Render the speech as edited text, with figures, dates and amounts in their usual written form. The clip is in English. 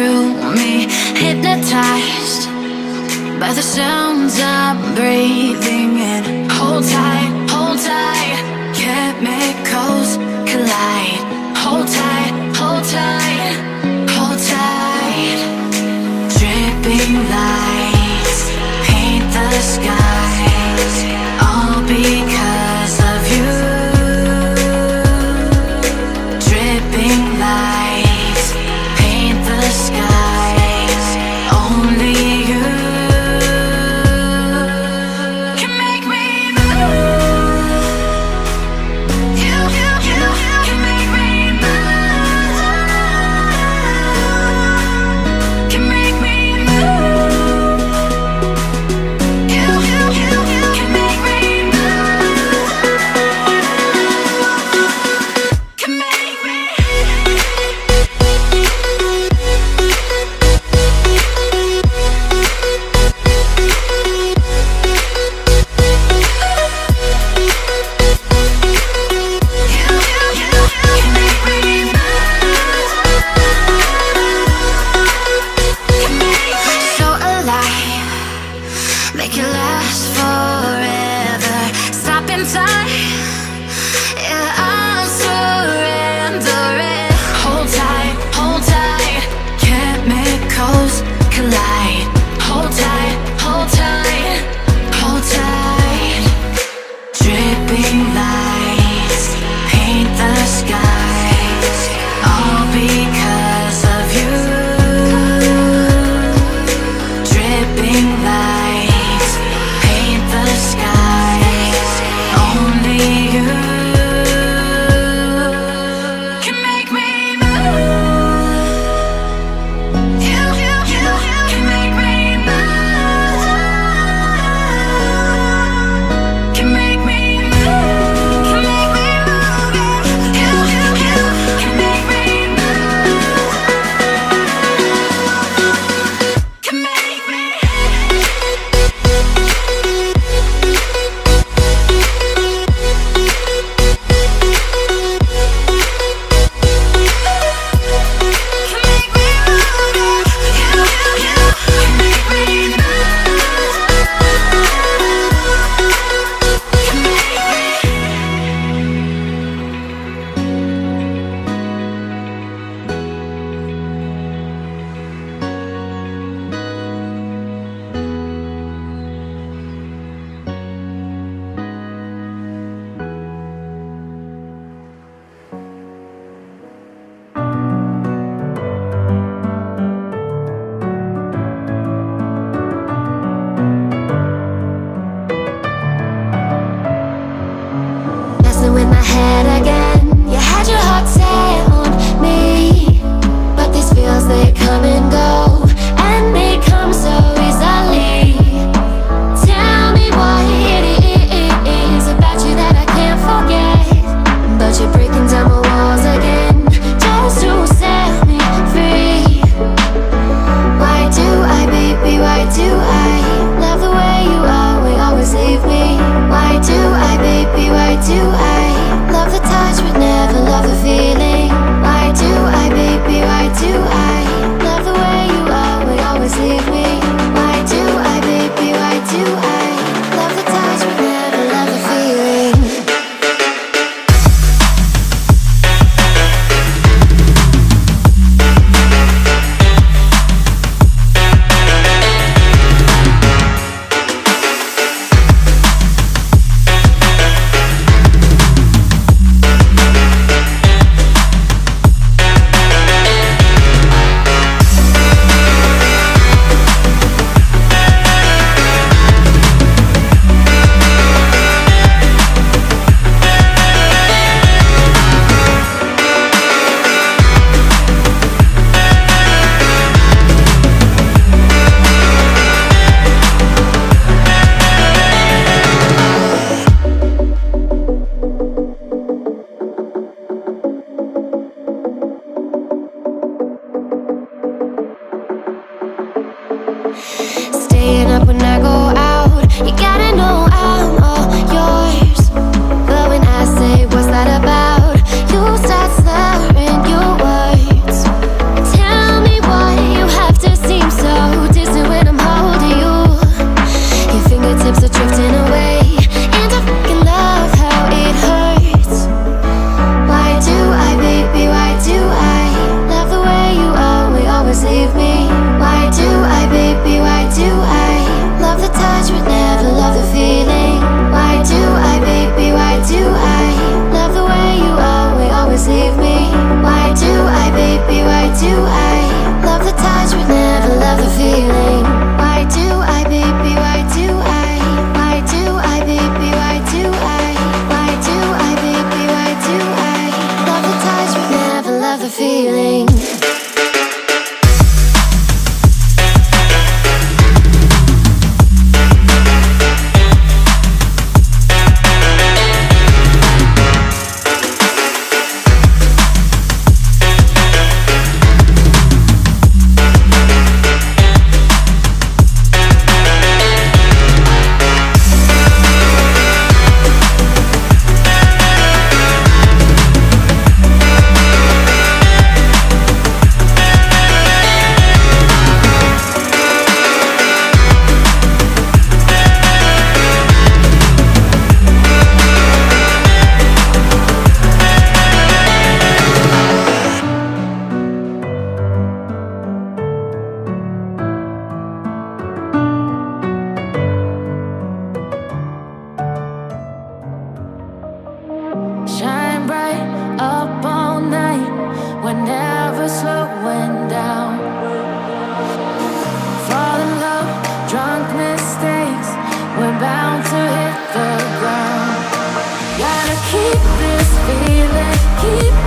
through me, hypnotized by the sounds I'm breathing in. Hold tight, chemicals collide. Hold tight, hold tight, hold tight. Dripping lights paint the skies, all because of you. Dripping lights paint the skies, only you can make me move. You can make me move. Can make me move. You can make me move. Can make me. So alive, make it last forever. Stop in time, yeah, I'm surrendering. Hold tight, chemicals collide. Hold tight, hold tight, hold tight. Dripping lights paint the skies, all because of you. Dripping lights paint the skies, only you can make me move. You can make me move. Can make me move. Can make me move. You can make me move. Can make me. Messing with my head again. You had your heart set on me, but these feels, they come and go, and they come so easily. Tell me what it is about you that I can't forget, but you're breaking down my walls again just to set me free. Why do I, baby, why do I love the way you always leave me? Why do I, baby, why do I love the touch but never love the feeling? Why do I, baby, why do I love the way you always leave me? Why do I, baby, why do I love the touch but never love the feeling? Staying up when I go out, you gotta know I'm all yours. But when I say what's that about, you start slurring your words. Tell me what feel it, keep